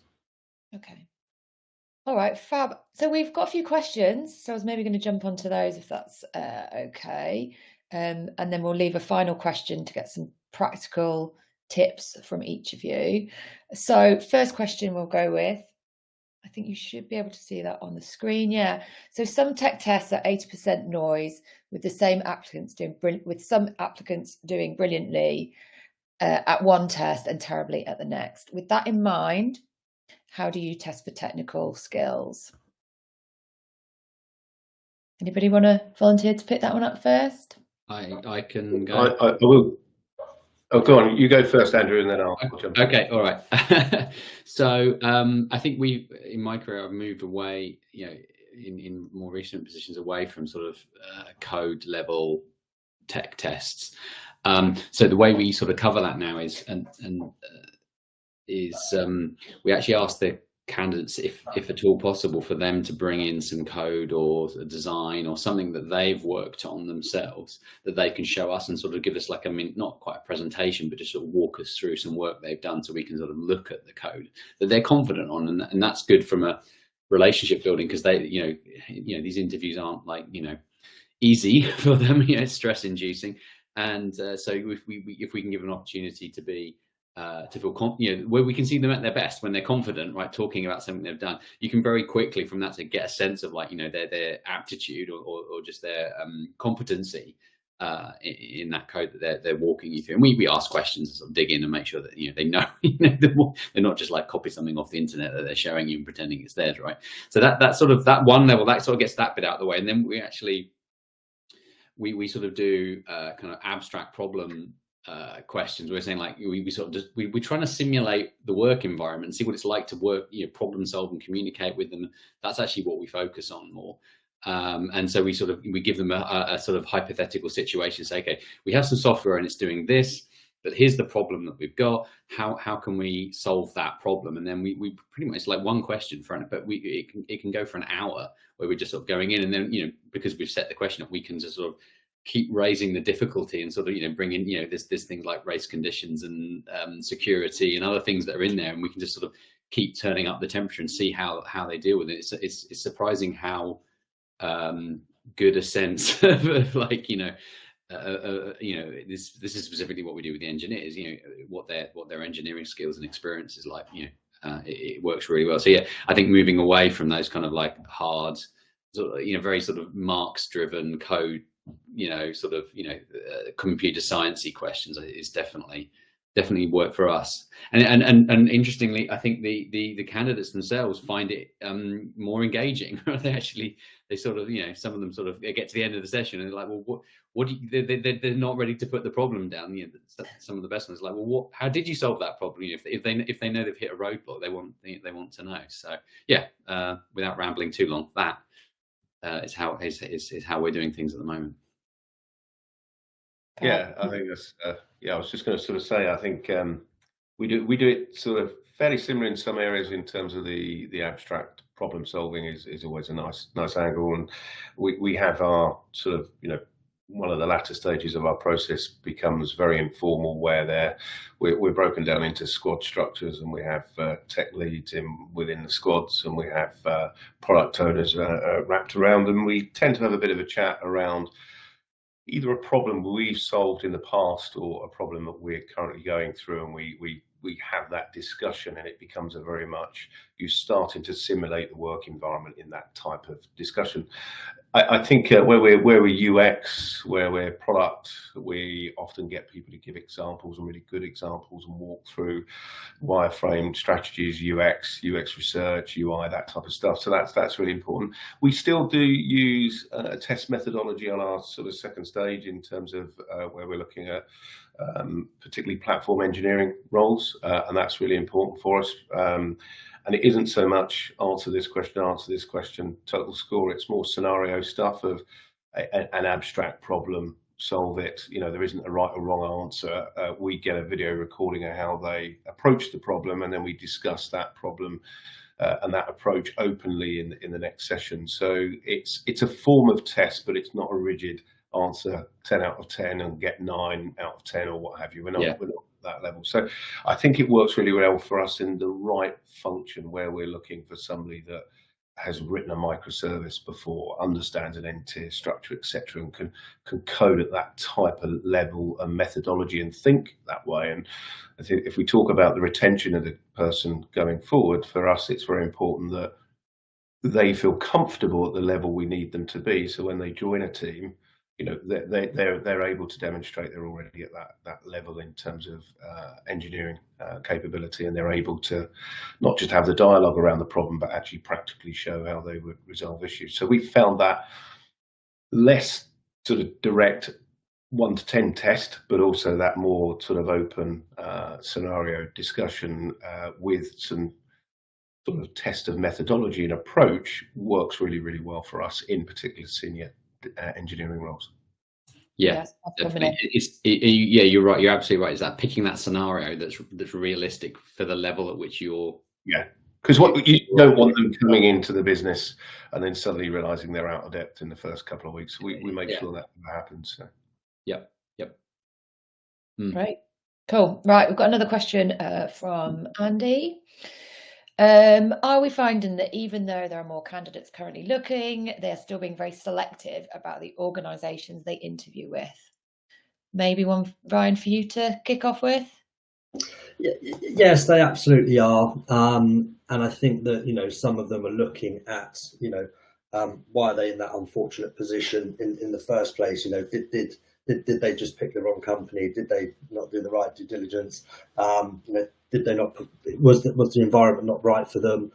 Okay. All right, fab. So we've got a few questions, so I was maybe going to jump onto those if that's okay, and then we'll leave a final question to get some practical tips from each of you. So first question we'll go with, I think you should be able to see that on the screen. Yeah. So some tech tests are 80% noise, with the same applicants some applicants doing brilliantly at one test and terribly at the next. With that in mind, how do you test for technical skills? Anybody want to volunteer to pick that one up first? I can go. I will. Oh, go on. You go first, Andrew, and then I'll jump in. Okay, all right. So I think in my career, I've moved away, in more recent positions, away from sort of code level tech tests. So the way we sort of cover that now is we actually ask the candidates, if at all possible, for them to bring in some code or a design or something that they've worked on themselves that they can show us and sort of give us like, not quite a presentation, but just sort of walk us through some work they've done so we can sort of look at the code that they're confident on. And that's good from a relationship building, because they, these interviews aren't like, easy for them, it's stress inducing. And so if we can give an opportunity to be to feel where we can see them at their best when they're confident, right, talking about something they've done, you can very quickly from that to get a sense of like their aptitude or just their competency in that code that they're walking you through. And we ask questions and sort of dig in and make sure that they know they're not just like copy something off the internet that they're showing you and pretending it's theirs, right? So that sort of that one level that sort of gets that bit out of the way, and then we actually we sort of do kind of abstract problem questions. We're saying like we're trying to simulate the work environment and see what it's like to work, problem solve and communicate with them. That's actually what we focus on more. And so we give them a sort of hypothetical situation. Say, okay, we have some software and it's doing this, but here's the problem that we've got. How can we solve that problem? And then we pretty much like one question for it, but it can go for an hour where we're just sort of going in, and then because we've set the question up, we can just sort of keep raising the difficulty and sort of bring in this things like race conditions and security and other things that are in there, and we can just sort of keep turning up the temperature and see how they deal with it. It's surprising how good a sense of like this is specifically what we do with the engineers, what their engineering skills and experience is like. It works really well. So yeah, I think moving away from those kind of like hard very sort of marks driven code, computer sciencey questions is definitely work for us. And interestingly, I think the candidates themselves find it more engaging. They sort of, some of them sort of get to the end of the session and they're like, well, what do you, they're not ready to put the problem down. Some of the best ones are like, well, how did you solve that problem? If they know they've hit a roadblock, they want to know. So yeah, without rambling too long, that is how we're doing things at the moment. Yeah, I think that's. I was just going to sort of say, I think we do it sort of fairly similar in some areas in terms of the abstract problem solving is always a nice angle. And we have our sort of, one of the latter stages of our process becomes very informal, where we're broken down into squad structures, and we have tech leads within the squads, and we have product owners wrapped around, and we tend to have a bit of a chat around either a problem we've solved in the past or a problem that we're currently going through, and we have that discussion, and it becomes a very much you starting to simulate the work environment in that type of discussion. I think where we're UX, where we're product, we often get people to give examples, and really good examples, and walk through wireframe strategies, UX research, UI, that type of stuff. So that's really important. We still do use a test methodology on our sort of second stage in terms of where we're looking at particularly platform engineering roles, and that's really important for us. And it isn't so much answer this question, total score. It's more scenario stuff of an abstract problem, solve it. There isn't a right or wrong answer. We get a video recording of how they approach the problem, and then we discuss that problem and that approach openly in the next session. So it's a form of test, but it's not a rigid answer 10 out of 10 and get 9 out of 10 or what have you. We're not at that level. So I think it works really well for us in the right function, where we're looking for somebody that has written a microservice before, understands an end-tier structure, etc., and can code at that type of level and methodology and think that way. And I think if we talk about the retention of the person going forward, for us it's very important that they feel comfortable at the level we need them to be, so when they join a team, they're able to demonstrate they're already at that level in terms of engineering capability, and they're able to not just have the dialogue around the problem, but actually practically show how they would resolve issues. So we found that less sort of direct 1 to 10 test, but also that more sort of open scenario discussion with some sort of test of methodology and approach works really, really well for us, in particular senior engineering roles. Yes, definitely. You're right. You're absolutely right. Is that picking that scenario that's realistic for the level at which you're. Yeah, because what you don't want them coming into the business and then suddenly realizing they're out of depth in the first couple of weeks. We make sure that happens. So. Yep. Great, cool. Right, we've got another question from Andy. Are we finding that even though there are more candidates currently looking, they're still being very selective about the organisations they interview with? Maybe one, Ryan, for you to kick off with? Yes, they absolutely are. And I think that, some of them are looking at, why are they in that unfortunate position in the first place? Did they just pick the wrong company? Did they not do the right due diligence? Did they not? Was the environment not right for them?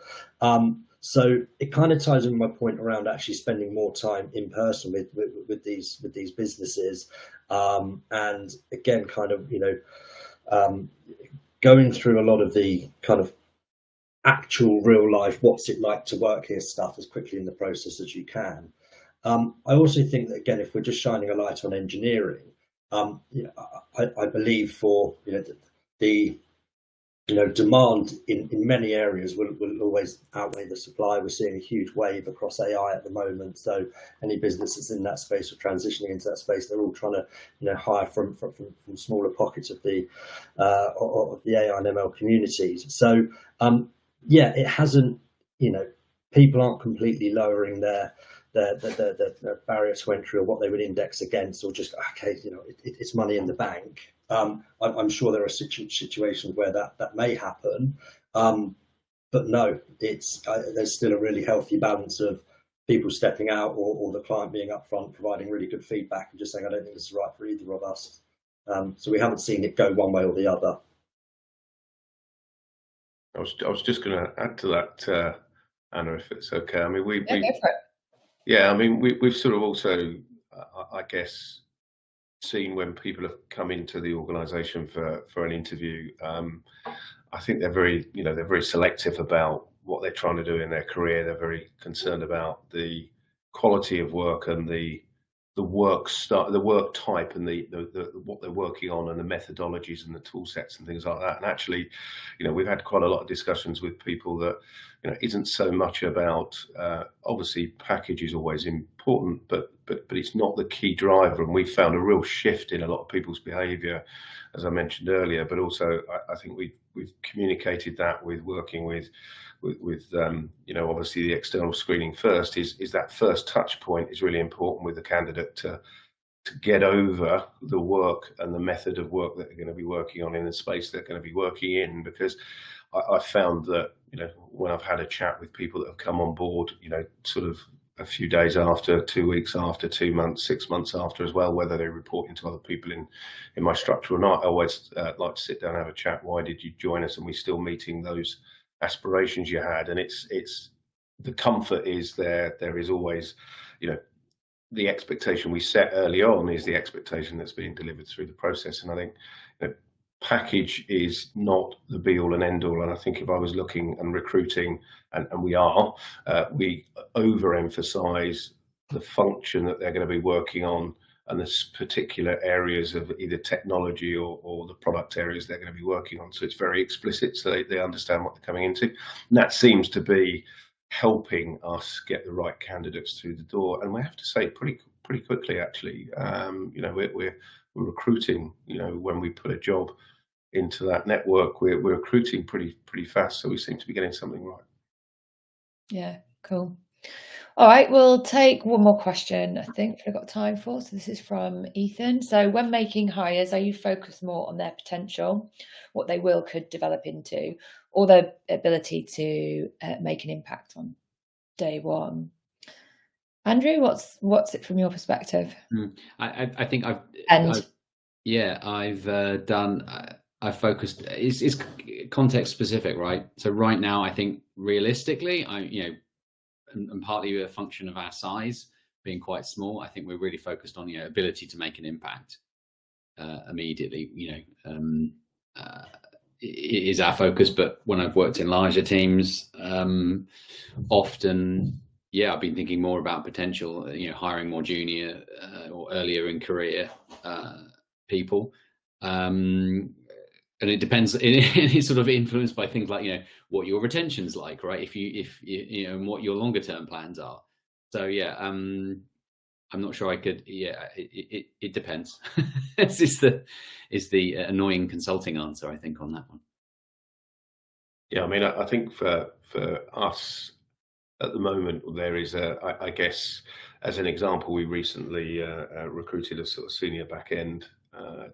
So it kind of ties in my point around actually spending more time in person with these businesses, and again, kind of going through a lot of the kind of actual real life, what's it like to work here stuff as quickly in the process as you can. I also think that, again, if we're just shining a light on engineering, I believe for the demand in many areas will always outweigh the supply. We're seeing a huge wave across AI at the moment. So any businesses in that space or transitioning into that space, they're all trying to hire from smaller pockets of the AI and ML communities. So it hasn't. People aren't completely lowering their barrier to entry or what they would index against, or just it's money in the bank. I'm sure there are situations where that may happen, but no, there's still a really healthy balance of people stepping out or the client being upfront, providing really good feedback and just saying, I don't think this is right for either of us. So we haven't seen it go one way or the other. I was just going to add to that, Anna, if it's okay. I mean, go for it. Yeah, I mean, we've sort of also, I guess, seen when people have come into the organisation for an interview. I think they're very selective about what they're trying to do in their career. They're very concerned about the quality of work and the the work type and the what they're working on and the methodologies and the tool sets and things like that. And actually, we've had quite a lot of discussions with people that isn't so much about obviously package is always important, but it's not the key driver. And we found a real shift in a lot of people's behaviour, as I mentioned earlier. But also, I think we've communicated that with working with obviously the external screening first is that first touch point is really important with the candidate to get over the work and the method of work that they're going to be working on in the space they're going to be working in. Because I found that when I've had a chat with people that have come on board, sort of a few days after, 2 weeks after, 2 months, 6 months after as well, whether they're reporting to other people in my structure or not, I always like to sit down and have a chat. Why did you join us? And we're still meeting those aspirations you had. And it's the comfort is there is always the expectation we set early on is the expectation that's being delivered through the process. And I think package is not the be all and end all. And I think if I was looking and recruiting, and we overemphasize the function that they're going to be working on and the particular areas of either technology or the product areas they're going to be working on. So it's very explicit, so they understand what they're coming into. And that seems to be helping us get the right candidates through the door. And we have to say pretty quickly, actually, we're recruiting, when we put a job into that network, we're recruiting pretty fast. So we seem to be getting something right. Yeah, cool. All right, we'll take one more question, I think we've got time for. So this is from Ethan. So when making hires, are you focused more on their potential, what they could develop into, or their ability to make an impact on day one? Andrew, what's it from your perspective? I think I've focused. It's context specific, right? So right now, I think realistically, and partly a function of our size being quite small, I think we're really focused on ability to make an impact immediately. It is our focus. But when I've worked in larger teams, often, I've been thinking more about potential. Hiring more junior or earlier in career people. And it depends. It's sort of influenced by things like what your retention's like, right? If you and what your longer term plans are. So I'm not sure I could. It depends. This is the annoying consulting answer, I think, on that one. Yeah, I mean, I think for us at the moment, there is I guess, as an example, we recently recruited a sort of senior back end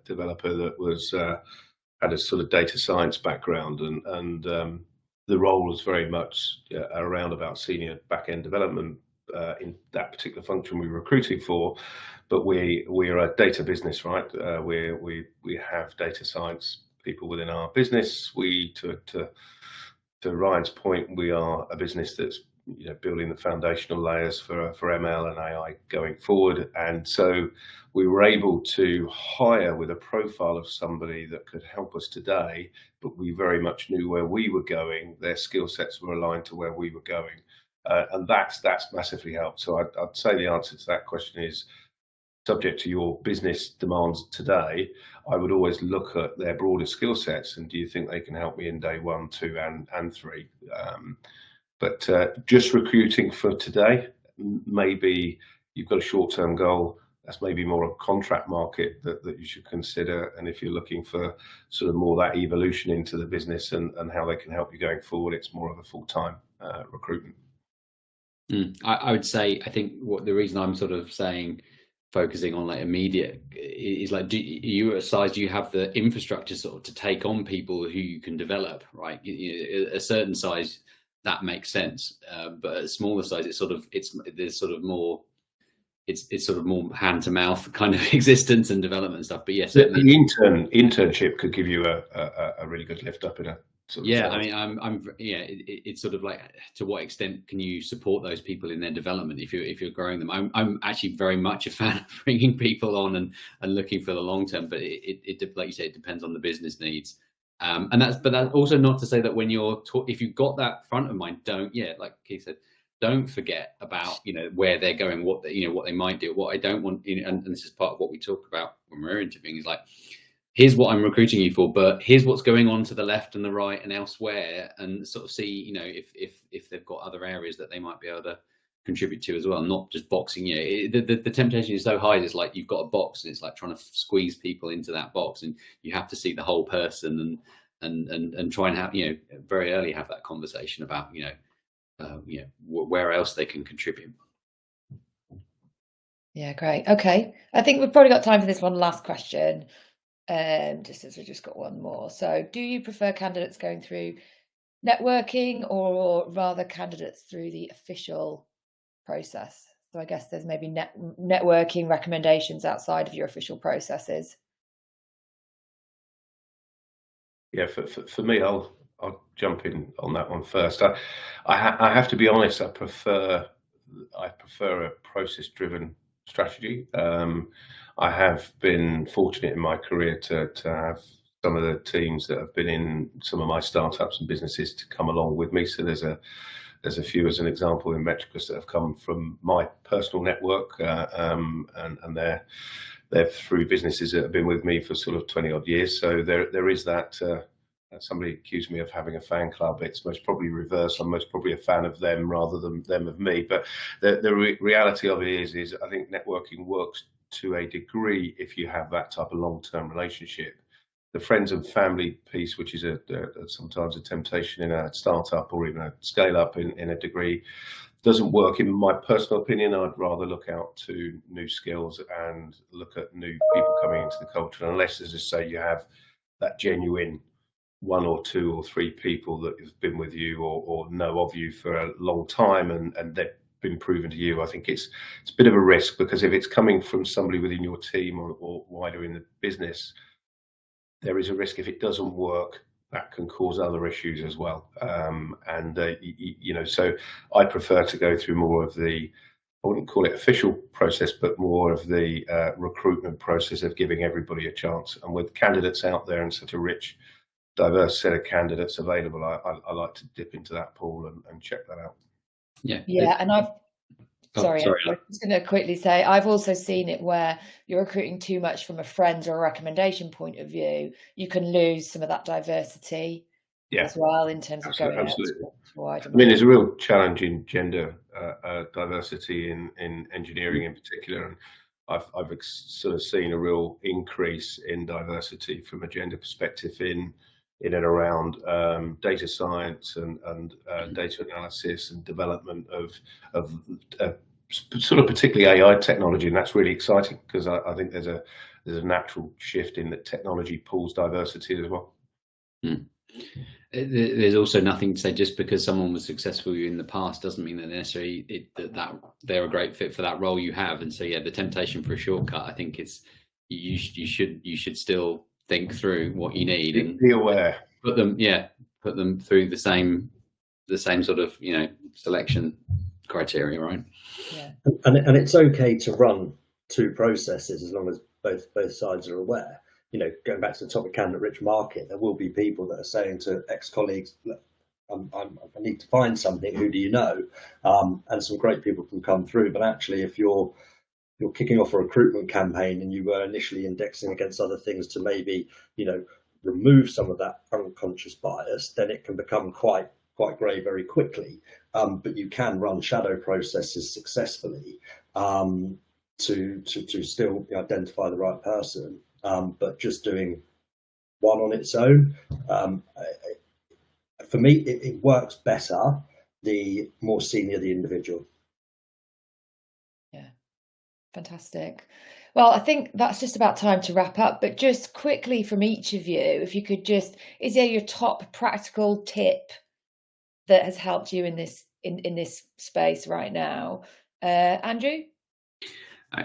developer that was. Had a sort of data science background, and the role was very much around about senior back-end development in that particular function we were recruiting for. But we're a data business, right? We have data science people within our business. To Ryan's point, we are a business that's building the foundational layers for ML and AI going forward. And so we were able to hire with a profile of somebody that could help us today, but we very much knew where we were going. Their skill sets were aligned to where we were going. And that's massively helped. So I'd say the answer to that question is, subject to your business demands today, I would always look at their broader skill sets and do you think they can help me in day 1, 2, and 3? But just recruiting for today, maybe you've got a short-term goal. That's maybe more a contract market that you should consider. And if you're looking for sort of more that evolution into the business and how they can help you going forward, it's more of a full-time recruitment. I would say, I think the reason I'm sort of saying focusing on like immediate is like, do you have the infrastructure sort of to take on people who you can develop, right? A certain size, that makes sense, but at a smaller size, it's sort of more hand to mouth kind of existence and development stuff. But yes, the internship could give you a really good lift up in a sort of I mean, it's sort of like, to what extent can you support those people in their development if you're growing them? I'm actually very much a fan of bringing people on and looking for the long term, but it like you say, it depends on the business needs. But that's also not to say that when if you've got that front of mind, like Keith said, don't forget about, where they're going, what they might do. What I don't want, and this is part of what we talk about when we're interviewing, is like, here's what I'm recruiting you for, but here's what's going on to the left and the right and elsewhere, and sort of see, if they've got other areas that they might be able to contribute to as well, not just boxing. The temptation is so high. It's like you've got a box, and it's like trying to squeeze people into that box, and you have to see the whole person and try and have, very early have that conversation about, where else they can contribute. Yeah, great. Okay, I think we've probably got time for this one last question. Just as we just got one more. So, do you prefer candidates going through networking or rather candidates through the official process? So I guess there's maybe networking recommendations outside of your official processes. Yeah, for me, I'll jump in on that one first. I have to be honest. I prefer a process-driven strategy. I have been fortunate in my career to have some of the teams that have been in some of my startups and businesses to come along with me. So there's a few, as an example, in Metricus that have come from my personal network, and they're through businesses that have been with me for sort of 20 odd years. So there is that. Somebody accused me of having a fan club. It's most probably reverse. I'm most probably a fan of them rather than them of me. But the reality of it is I think networking works to a degree if you have that type of long-term relationship. The friends and family piece, which is sometimes a temptation in a startup or even a scale-up in a degree, doesn't work. In my personal opinion, I'd rather look out to new skills and look at new people coming into the culture, unless, as I say, you have that genuine one or two or three people that have been with you or know of you for a long time and they've been proven to you. I think it's a bit of a risk, because if it's coming from somebody within your team or wider in the business, there is a risk if it doesn't work, that can cause other issues as well. So I prefer to go through more of the, I wouldn't call it official process, but more of the recruitment process of giving everybody a chance. And with candidates out there and such a rich, diverse set of candidates available, I like to dip into that pool and check that out. Yeah, and I'm sorry, I'm just going to quickly say I've also seen it where you're recruiting too much from a friend or a recommendation point of view. You can lose some of that diversity as well in terms of going out to wider. I mean, there's a real challenge in gender diversity in engineering in particular, and I've sort of seen a real increase in diversity from a gender perspective in and around data science and data analysis and development of sort of particularly AI technology, and that's really exciting, because I think there's a natural shift in that technology pulls diversity as well. There's also nothing to say just because someone was successful in the past doesn't mean that necessarily that they're a great fit for that role you have. And so the temptation for a shortcut, I think it's you should still think through what you need and be aware. Put them through the same sort of selection criteria, right? Yeah. And it's okay to run two processes as long as both sides are aware. Going back to the topic, candidate-rich market, there will be people that are saying to ex-colleagues, I need to find something, who do you know? And some great people can come through, but actually if you're kicking off a recruitment campaign and you were initially indexing against other things to maybe, remove some of that unconscious bias, then it can become quite grey very quickly. But you can run shadow processes successfully to still identify the right person. But just doing one on its own, for me, it works better the more senior the individual. Yeah, fantastic. Well, I think that's just about time to wrap up, but just quickly from each of you, if you could is there your top practical tip that has helped you in this space right now? Andrew?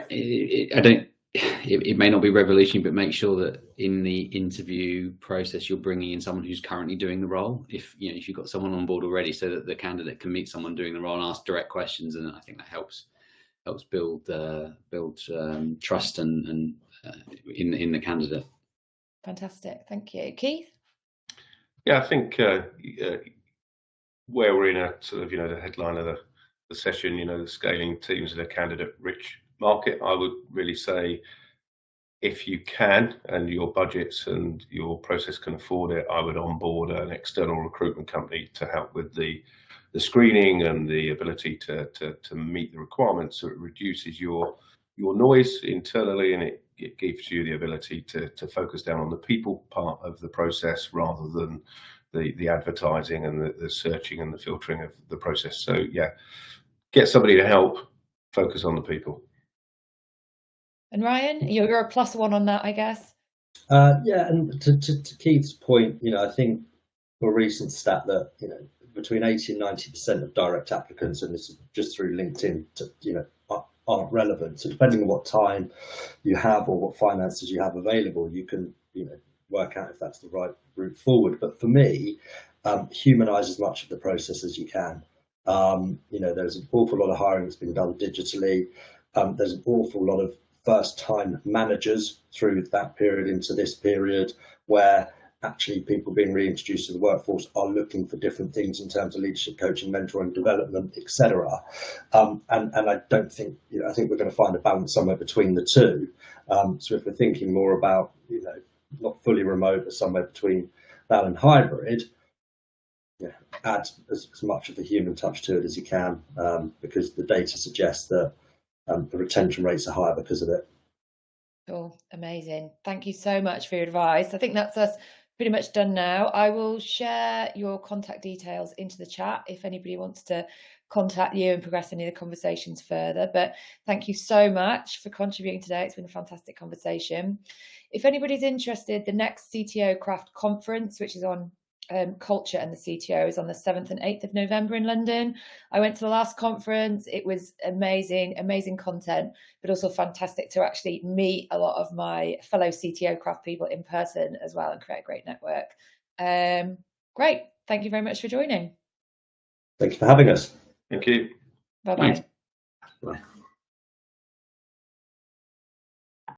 It may not be revolutionary, but make sure that in the interview process you're bringing in someone who's currently doing the role. If you've got someone on board already, so that the candidate can meet someone doing the role and ask direct questions, and I think that helps build trust and in the candidate. Fantastic, thank you. Keith? Yeah, I think where we're in a sort of the headline of session, you know, the scaling teams in a candidate-rich market, I would really say, if you can and your budgets and your process can afford it, I would onboard an external recruitment company to help with the screening and the ability to meet the requirements, so it reduces your noise internally, and it gives you the ability to focus down on the people part of the process rather than the advertising and the searching and the filtering of the process. So yeah, get somebody to help focus on the people. And Ryan, you're a +1 on that, I guess. Yeah, and to Keith's point, you know, I think a recent stat that, you know, between 80 and 90% of direct applicants, and this is just through LinkedIn, you know, aren't relevant. So depending on what time you have or what finances you have available, you can, you know, work out if that's the right route forward. But for me, humanize as much of the process as you can. You know, there's an awful lot of hiring that's been done digitally. There's an awful lot of first-time managers through that period into this period where actually people being reintroduced to the workforce are looking for different things in terms of leadership, coaching, mentoring, development, etc. And I don't think, you know, I think we're going to find a balance somewhere between the two. So if we're thinking more about, you know, not fully remote, but somewhere between that and hybrid, yeah, add as much of the human touch to it as you can, because the data suggests that the retention rates are higher because of it. Cool, amazing. Thank you so much for your advice. I think that's us pretty much done now. I will share your contact details into the chat if anybody wants to contact you and progress any of the conversations further. But thank you so much for contributing today. It's been a fantastic conversation. If anybody's interested, the next CTO Craft conference, which is on culture and the CTO, is on the 7th and 8th of November in London. I went to the last conference. It was amazing content, but also fantastic to actually meet a lot of my fellow CTO Craft people in person as well and create a great network. Great. Thank you very much for joining. Thank you for having us. Thank you. Bye-bye. Bye.